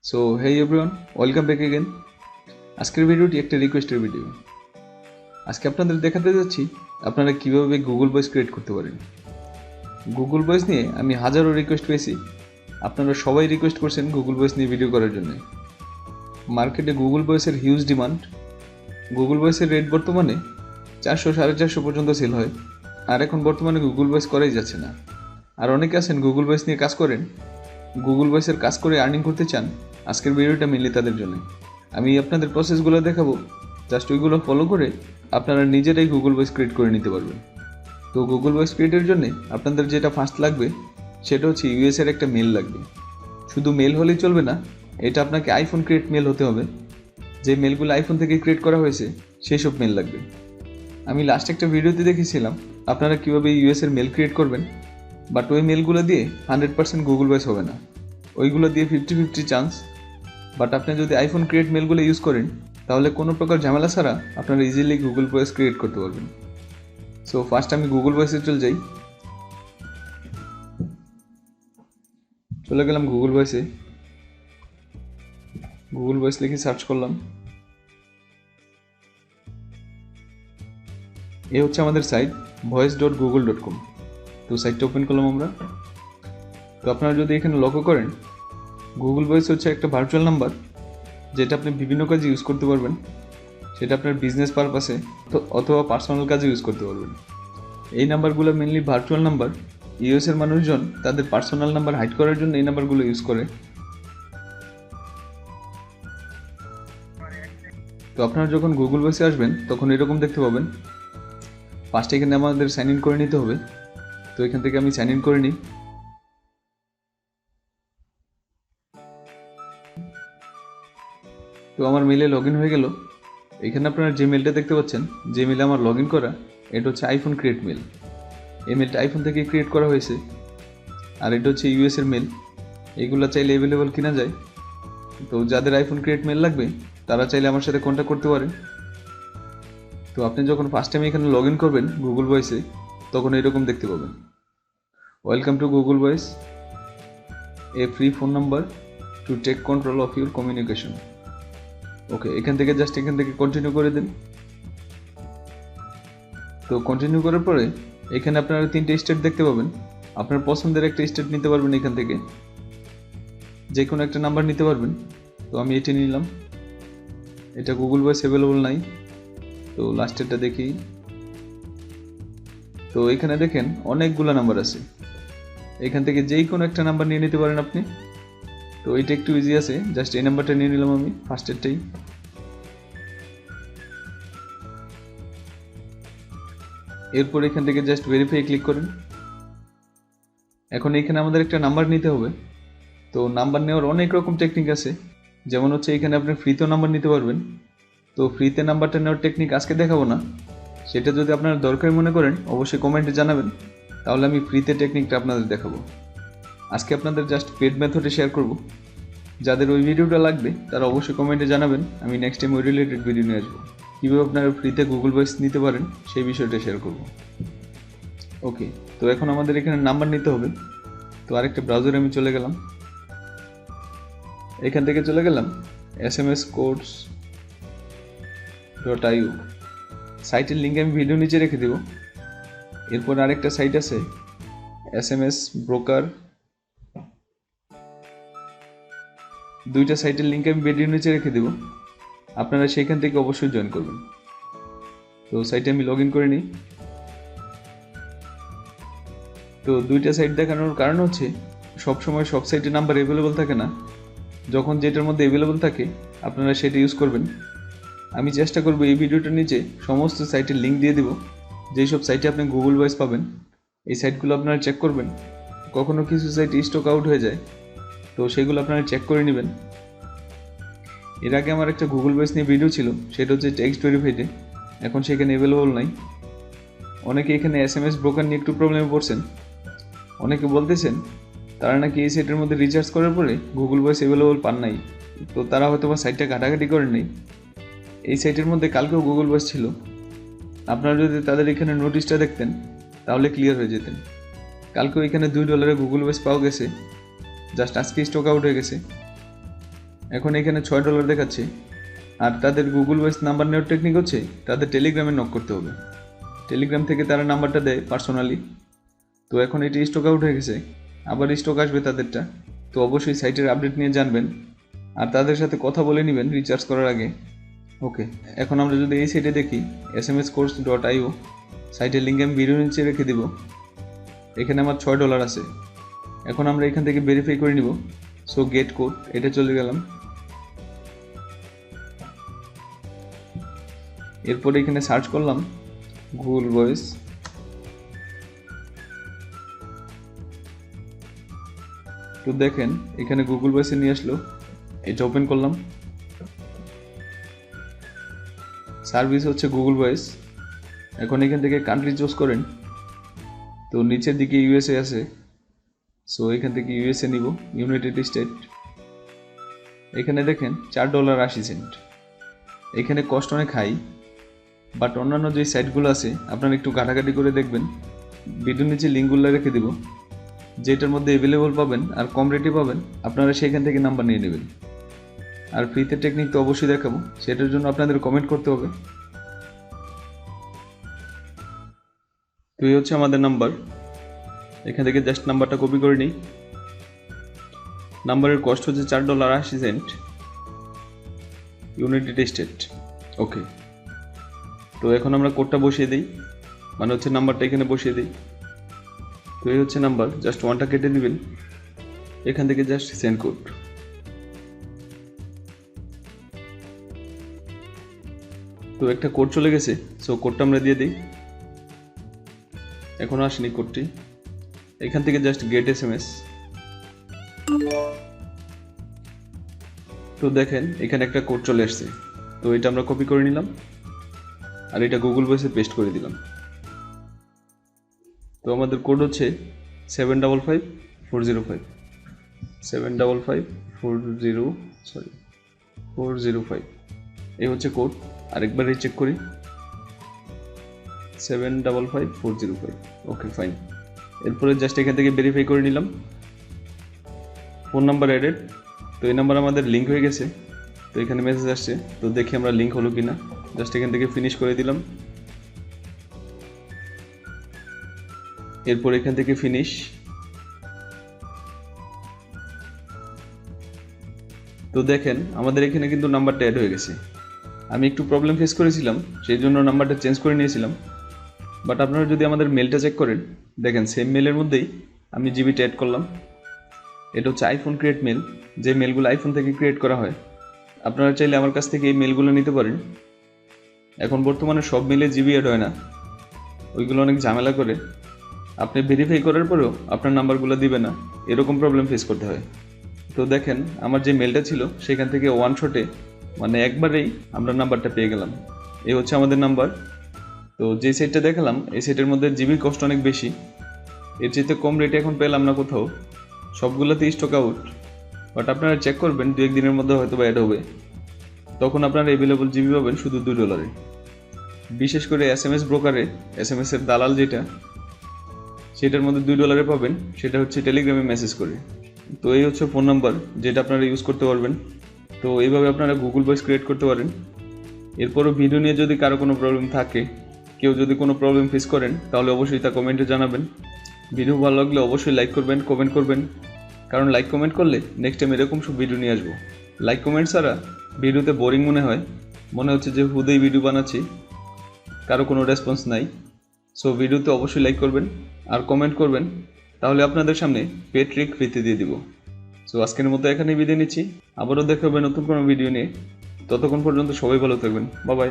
So hey everyone, welcome back again. আজকের ভিডিওটি একটা রিকোয়েস্টের ভিডিও। আজকে আপনাদের দেখাতে যাচ্ছি আপনারা কীভাবে গুগল ভয়েস ক্রিয়েট করতে পারেন। গুগল ভয়েস নিয়ে আমি হাজারো রিকোয়েস্ট পেয়েছি। আপনারা সবাই রিকোয়েস্ট করছেন গুগল ভয়েস নিয়ে ভিডিও করার জন্য। মার্কেটে গুগল ভয়েসের হিউজ ডিমান্ড। গুগল ভয়েসের রেট বর্তমানে 400-450 পর্যন্ত সেল হয়। আর এখন বর্তমানে গুগল ভয়েস করাই যাচ্ছে না। আর অনেকে আছেন গুগল ভয়েস নিয়ে কাজ করেন, গুগল ভয়েসের কাজ করে আর্নিং করতে চান। আজকের ভিডিওটা মেনলি তাদের জন্য। আমি আপনাদের প্রসেসগুলো দেখাবো, জাস্ট ওইগুলো ফলো করে আপনারা নিজেরাই গুগল ভয়েস ক্রিয়েট করে নিতে পারবেন। তো গুগল ভয়েস ক্রিয়েটের জন্য আপনাদের যেটা ফার্স্ট লাগবে সেটা হচ্ছে ইউএসের একটা মেল লাগবে। শুধু মেল হলেই চলবে না, এটা আপনাকে আইফোন ক্রিয়েট মেল হতে হবে। যে মেলগুলো আইফোন থেকে ক্রিয়েট করা হয়েছে সেই সব মেল লাগবে। আমি লাস্ট একটা ভিডিওতে দেখেছিলাম আপনারা কীভাবে ইউএসের মেল ক্রিয়েট করবেন, বাট ওই মেলগুলো দিয়ে 100% গুগল ভয়েস হবে না, ওইগুলো দিয়ে 50-50 চান্স। বাট আপনি যদি আইফোন ক্রিয়েট মেলগুলো ইউজ করেন তাহলে কোনো প্রকার ঝামেলা ছাড়া আপনারা ইজিলি গুগল ভয়েস ক্রিয়েট করতে পারবেন। সো ফার্স্ট আমি গুগল ভয়েসে চলে গেলাম গুগল ভয়েসে। গুগল ভয়েস লিখে সার্চ করলাম। এ হচ্ছে আমাদের সাইট voice.google.com। তো সাইটটা ওপেন করলাম আমরা। তো আপনারা যদি এখানে লক্ষ্য করেন, গুগল ভয়েস হচ্ছে একটা ভার্চুয়াল নাম্বার যেটা আপনি বিভিন্ন কাজে ইউজ করতে পারবেন। সেটা আপনার বিজনেস পারপাসে অথবা পার্সোনাল কাজে ইউজ করতে পারবেন। এই নাম্বারগুলো মেনলি ভার্চুয়াল নাম্বার। ইউএসের মানুষজন তাদের পার্সোনাল নাম্বার হাইড করার জন্য এই নাম্বারগুলো ইউজ করে। তো আপনারা যখন গুগল ভয়েসে আসবেন তখন এরকম দেখতে পাবেন। ফার্স্ট এখানে আমাদের সাইন ইন করে নিতে হবে। তো এখান থেকে আমি সাইন ইন করে নিই। তো আমার মেলে লগ ইন হয়ে গেল। এখানে আপনারা যে মেলটা দেখতে পাচ্ছেন, যে মেলে আমার লগ ইন করা, এটা হচ্ছে আইফোন ক্রিয়েট মেল। এই মেলটা আইফোন থেকে ক্রিয়েট করা হয়েছে। আর এটা হচ্ছে ইউএসের মেল। এইগুলো চাইলে অ্যাভেলেবল কিনা যায়। তো যাদের আইফোন ক্রিয়েট মেল লাগবে তারা চাইলে আমার সাথে কন্ট্যাক্ট করতে পারেন। তো আপনি যখন ফার্স্ট টাইম এখানে লগ ইন করবেন গুগল ভয়েসে, তখন এরকম দেখতে পাবেন, welcome to Google Voice, a free phone number to take control of your communication. Okay, এখান থেকে কন্টিনিউ করে দিন। তো কন্টিনিউ করার পরে এখানে আপনারা 3টে স্টেট দেখতে পাবেন। আপনার পছন্দের একটা স্টেট নিতে পারবেন। এখান থেকে যে কোনো একটা নাম্বার নিতে পারবেন। তো আমি এটি নিলাম। এটা গুগল ভয়েস অ্যাভেলেবল নাই, তো লাস্টেরটা দেখি। তো এখানে দেখেন অনেকগুলো নাম্বার আছে। এখান থেকে যেই কোনো একটা নাম্বার নিয়ে নিতে পারেন আপনি। তো এটা একটু ইজি আছে, জাস্ট এই নাম্বারটা নিয়ে নিলাম আমি, ফার্স্টেরটাই। এরপর এখান থেকে জাস্ট ভেরিফাই ক্লিক করেন। এখন এখানে আমাদের একটা নাম্বার নিতে হবে। তো নাম্বার নেওয়ার অনেক রকম টেকনিক আছে। যেমন হচ্ছে এখানে আপনি ফ্রিতেও নাম্বার নিতে পারবেন। তো ফ্রিতে নাম্বারটা নেওয়ার টেকনিক আজকে দেখাবো না। সেটা যদি আপনারা দরকারি মনে করেন অবশ্যই কমেন্টে জানাবেন, তাহলে আমি ফ্রিতে টেকনিকটা আপনাদের দেখাবো। আজকে আপনাদের জাস্ট পেড মেথডে শেয়ার করব। যাদের ওই ভিডিওটা লাগবে তারা অবশ্যই কমেন্টে জানাবেন, আমি নেক্সট টাইম ওই রিলেটেড ভিডিও নিয়ে আসবো। কীভাবে আপনারা ফ্রিতে গুগল ভয়েস নিতে পারেন সেই বিষয়টা শেয়ার করব। ওকে, তো এখন আমাদের এখানে নাম্বার নিতে হবে। তো আরেকটা ব্রাউজারে আমি চলে গেলাম। এখান থেকে চলে গেলাম smscodes.io। সাইটের লিঙ্ক আমি ভিডিও নিচে রেখে দেব। এরপর আরেকটা সাইট আছে SMS ব্রোকার। দুইটা সাইটের লিঙ্ক আমি ভিডিও নিচে রেখে দেব, আপনারা সেইখান থেকে অবশ্যই জয়েন করবেন। তো সাইটে আমি লগ ইন করে নিই। তো দুইটা সাইট দেখানোর কারণ হচ্ছে সবসময় সব সাইটে নাম্বার অ্যাভেলেবল থাকে না। যখন যেটার মধ্যে অ্যাভেলেবল থাকে আপনারা সেটা ইউজ করবেন। আমি চেষ্টা করব এই ভিডিওটার নিচে সমস্ত সাইটের লিঙ্ক দিয়ে দেব, যেই সব সাইটে আপনি গুগল ভয়েস পাবেন। এই সাইটগুলো আপনারা চেক করবেন। কখনো কিছু সাইট স্টক আউট হয়ে যায়, তো সেগুলো আপনারা চেক করে নেবেন। এর আগে আমার একটা গুগল ভয়েস নিয়ে ভিডিও ছিল, সেটা হচ্ছে টেক্সট ভেরিফাইডে। এখন সেখানে অ্যাভেলেবল নাই। অনেকে এখানে SMS ব্রোকার নিয়ে একটু প্রবলেমে পড়ছেন। অনেকে বলতেছেন তারা নাকি এই সাইটের মধ্যে রিচার্জ করার পরে গুগল ভয়েস অ্যাভেলেবল পান নাই। তো তারা হয়তো বা সাইটটা ঘাটাঘাটি করেন নাই। এই সাইটের মধ্যে কালকেও গুগল ভয়েস ছিল। আপনারা যদি তাদের এখানে নোটিশটা দেখতেন তাহলে ক্লিয়ার হয়ে যেতেন। কালকেও এখানে $2 গুগল ভয়েস পাওয়া গেছে, জাস্ট আজকে স্টক আউট হয়ে গেছে। এখন এখানে $6 দেখাচ্ছে। আর তাদের গুগল ভয়েস নাম্বার নেওয়ার টেকনিক হচ্ছে তাদের টেলিগ্রামে নক করতে হবে। টেলিগ্রাম থেকে তারা নাম্বারটা দেয় পার্সোনালি। তো এখন এটি স্টক আউট হয়ে গেছে, আবার স্টক আসবে তাদেরটা। তো অবশ্যই সাইটের আপডেট নিয়ে জানবেন আর তাদের সাথে কথা বলে নেবেন রিচার্জ করার আগে। ওকে, এখন আমরা যদি এই সাইটে দেখি smscourse.io, সাইটের লিঙ্ক আমি ভিডিও নিচে রেখে দিব। এখানে আমার $6 আছে। এখন আমরা এখান থেকে ভেরিফাই করে নিব। সো গেট কোড, এটা চলে গেলাম। এরপরে এখানে সার্চ করলাম গুগল ভয়েস। তো দেখেন এখানে গুগল ভয়েসে নিয়ে আসলো। এটা ওপেন করলাম। সার্ভিস হচ্ছে গুগল ভয়েস। এখন এখান থেকে কান্ট্রি চুজ করেন। তো নিচের দিকে ইউএসএ আছে, সো এখান থেকে ইউএসএ নিব, ইউনাইটেড স্টেট। এখানে দেখেন $4.80। এখানে কষ্ট অনেক হাই, বাট অন্যান্য যে সাইটগুলো আছে আপনারা একটু ঘাটাঘাটি করে দেখবেন। ভিডিওর নিচে লিঙ্কগুলো রেখে দিব, যেটার মধ্যে অ্যাভেলেবল পাবেন আর কম রেটে পাবেন, আপনারা সেখান থেকে নাম্বার নিয়ে নেবেন। আর ফ্রিতে টেকনিক তো অবশ্যই দেখাবো, সেটার জন্য আপনাদের কমেন্ট করতে হবে। তো এই হচ্ছে আমাদের নাম্বার। এখান থেকে জাস্ট নাম্বারটা কপি করে নিই। নাম্বারের কস্ট হচ্ছে $4.80, ইউনাইটেড স্টেট। ওকে, তো এখন আমরা কোডটা বসিয়ে দিই, মানে হচ্ছে নাম্বারটা এখানে বসিয়ে দিই। তো এই হচ্ছে নাম্বার, জাস্ট 1টা কেটে দিবেন। এখান থেকে জাস্ট সেন্ড কোড। তো একটা কোড চলে গেছে, সো কোডটা আমরা দিয়ে দিই। এখনো আসেনি কোডটি। এখান থেকে জাস্ট গেট SMS। তো দেখেন এখানে একটা কোড চলে আসছে। তো এটা আমরা কপি করে নিলাম আর এটা গুগল ভয়েসে পেস্ট করে দিলাম। তো আমাদের কোড হচ্ছে 755405 405। এই হচ্ছে কোড। আরেকবার রিচেক করি, 755405। ওকে, ফাইন। এরপরে জাস্ট এখান থেকে ভেরিফাই করে নিলাম। Phone number added. তো এই নাম্বার আমাদের লিঙ্ক হয়ে গেছে। তো এখানে মেসেজ আসছে, তো দেখি আমরা লিঙ্ক হলো কিনা। জাস্ট এখান থেকে ফিনিশ করে দিলাম। এরপর এখান থেকে ফিনিশ। তো দেখেন আমাদের এখানে কিন্তু নাম্বারটা অ্যাড হয়ে গেছে। আমি একটু প্রবলেম ফেস করেছিলাম, সেই জন্য নাম্বারটা চেঞ্জ করে নিয়েছিলাম। বাট আপনারা যদি আমাদের মেলটা চেক করেন, দেখেন সেম মেলের মধ্যেই আমি জিবিটা অ্যাড করলাম। এটা হচ্ছে আইফোন ক্রিয়েট মেল, যে মেলগুলো আইফোন থেকে ক্রিয়েট করা হয়। আপনারা চাইলে আমার কাছ থেকে এই মেলগুলো নিতে পারেন। এখন বর্তমানে সব মেলে জিবি অ্যাড হয় না, ওইগুলো অনেক ঝামেলা করে। আপনি ভেরিফাই করার পরেও আপনার নাম্বারগুলো দিবে না, এরকম প্রবলেম ফেস করতে হয়। তো দেখেন আমার যে মেলটা ছিল সেখান থেকে ওয়ান শটে, মানে একবারেই আমরা নাম্বারটা পেয়ে গেলাম। এই হচ্ছে আমাদের নাম্বার। তো যে সেটটা দেখালাম এই সেটের মধ্যে জিবির কষ্ট অনেক বেশি, এর চেয়ে কম রেটে এখন পেলাম না কোথাও, সবগুলোতে স্টক আউট। বাট আপনারা চেক করবেন, 2-1 দিনের মধ্যে হয়তো বা অ্যাড হবে। তখন আপনারা অ্যাভেলেবল জিবি পাবেন শুধু $2। বিশেষ করে SMS ব্রোকারে SMS এর দালাল যেটা, সেটার মধ্যে $2 পাবেন, সেটা হচ্ছে টেলিগ্রামে মেসেজ করে। তো এই হচ্ছে ফোন নাম্বার যেটা আপনারা ইউজ করতে পারবেন। তো এইভাবে আপনারা গুগল ভয়েস ক্রিয়েট করতে পারেন। এরপরও ভিডিও নিয়ে যদি কারো কোনো প্রবলেম থাকে, কেউ যদি কোনো প্রবলেম ফেস করেন, তাহলে অবশ্যই তা কমেন্টে জানাবেন। ভিডিও ভালো লাগলে অবশ্যই লাইক করবেন, কমেন্ট করবেন, কারণ লাইক কমেন্ট করলে নেক্সট টাইম এরকম সব ভিডিও নিয়ে আসবো। লাইক কমেন্ট ছাড়া ভিডিওতে বোরিং মনে হচ্ছে যে হুদেই ভিডিও বানাচ্ছি, কারো কোনো রেসপন্স নাই। সো ভিডিওতে অবশ্যই লাইক করবেন আর কমেন্ট করবেন, তাহলে আপনাদের সামনে পে ট্রিক ফ্রিতে দিয়ে দিব। সো আজকের মতো এখানেই বিদায় নিচ্ছি, আবারও দেখা হবে নতুন কোনো ভিডিও নিয়ে। ততক্ষণ পর্যন্ত সবাই ভালো থাকবেন, বাই বাই।